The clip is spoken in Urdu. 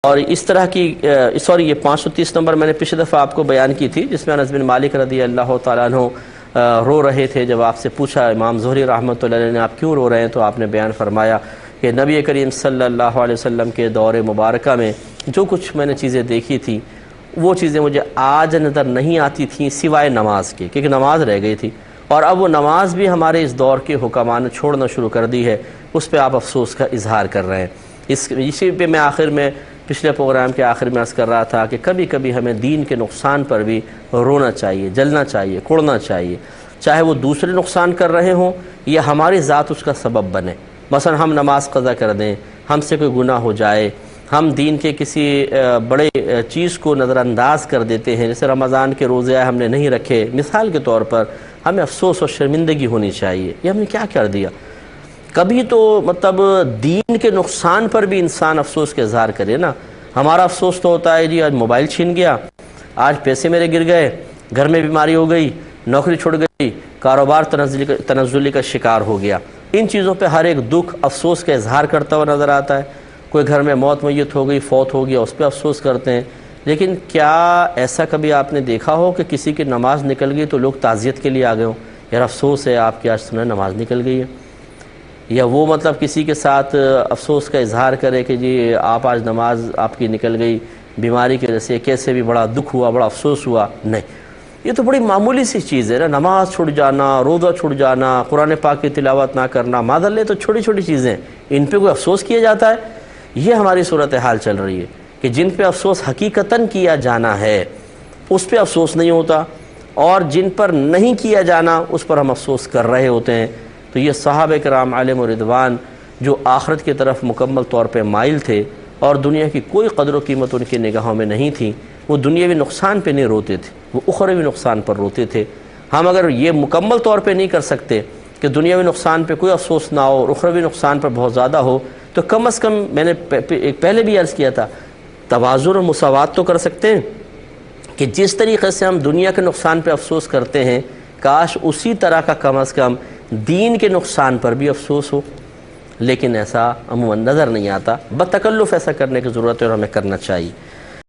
اور اس طرح کی سوری یہ 530 نمبر میں نے پچھلی دفعہ آپ کو بیان کی تھی، جس میں انس بن مالک رضی اللہ تعالیٰ عنہ رو رہے تھے۔ جب آپ سے پوچھا امام زہری رحمۃ اللہ علیہ نے آپ کیوں رو رہے ہیں، تو آپ نے بیان فرمایا کہ نبی کریم صلی اللہ علیہ وسلم کے دور مبارکہ میں جو کچھ میں نے چیزیں دیکھی تھی وہ چیزیں مجھے آج نظر نہیں آتی تھیں سوائے نماز کے، کیونکہ نماز رہ گئی تھی، اور اب وہ نماز بھی ہمارے اس دور کے حکماء نے چھوڑنا شروع کر دی ہے، اس پہ آپ افسوس کا اظہار کر رہے ہیں۔ اسی پہ میں آخر میں پچھلے پروگرام کے آخر میں عرض کر رہا تھا کہ کبھی کبھی ہمیں دین کے نقصان پر بھی رونا چاہیے، جلنا چاہیے، کڑنا چاہیے، چاہے وہ دوسرے نقصان کر رہے ہوں یا ہماری ذات اس کا سبب بنے۔ مثلا ہم نماز قضا کر دیں، ہم سے کوئی گناہ ہو جائے، ہم دین کے کسی بڑے چیز کو نظر انداز کر دیتے ہیں، جیسے رمضان کے روزے ہم نے نہیں رکھے مثال کے طور پر، ہمیں افسوس اور شرمندگی ہونی چاہیے، یہ ہم نے کیا کر دیا۔ کبھی تو مطلب دین کے نقصان پر بھی انسان افسوس کا اظہار کرے نا۔ ہمارا افسوس تو ہوتا ہے جی آج موبائل چھین گیا، آج پیسے میرے گر گئے، گھر میں بیماری ہو گئی، نوکری چھوڑ گئی، کاروبار تنزلی کا شکار ہو گیا۔ ان چیزوں پہ ہر ایک دکھ افسوس کا اظہار کرتا ہوا نظر آتا ہے۔ کوئی گھر میں موت میت ہو گئی، فوت ہو گیا، اس پہ افسوس کرتے ہیں۔ لیکن کیا ایسا کبھی آپ نے دیکھا ہو کہ کسی کی نماز نکل گئی تو لوگ تعزیت کے لیے آ گئے ہوں، یار افسوس ہے آپ کی آج سنیں نماز نکل گئی ہے، یا وہ مطلب کسی کے ساتھ افسوس کا اظہار کرے کہ جی آپ آج نماز آپ کی نکل گئی بیماری کی وجہ سے، کیسے بھی بڑا دکھ ہوا، بڑا افسوس ہوا؟ نہیں، یہ تو بڑی معمولی سی چیز ہے نا، نماز چھوڑ جانا، روزہ چھوڑ جانا، قرآن پاک کی تلاوت نہ کرنا، معاذ تو چھوٹی چھوٹی چیزیں، ان پہ کوئی افسوس کیا جاتا ہے؟ یہ ہماری صورتحال چل رہی ہے کہ جن پہ افسوس حقیقتاً کیا جانا ہے اس پہ افسوس نہیں ہوتا، اور جن پر نہیں کیا جانا اس پر ہم افسوس کر رہے ہوتے ہیں۔ تو یہ صحابہ کرام علیہم رضوان جو آخرت کی طرف مکمل طور پہ مائل تھے اور دنیا کی کوئی قدر و قیمت ان کی نگاہوں میں نہیں تھی، وہ دنیاوی نقصان پہ نہیں روتے تھے، وہ اخروی نقصان پر روتے تھے۔ ہم اگر یہ مکمل طور پہ نہیں کر سکتے کہ دنیاوی نقصان پہ کوئی افسوس نہ ہو اور اخروی نقصان پر بہت زیادہ ہو، تو کم از کم میں نے پہلے بھی عرض کیا تھا، توازن اور مساوات تو کر سکتے ہیں کہ جس طریقے سے ہم دنیا کے نقصان پہ افسوس کرتے ہیں، کاش اسی طرح کا کم از کم دین کے نقصان پر بھی افسوس ہو۔ لیکن ایسا عموماً نظر نہیں آتا، بتکلف ایسا کرنے کی ضرورت ہے اور ہمیں کرنا چاہیے۔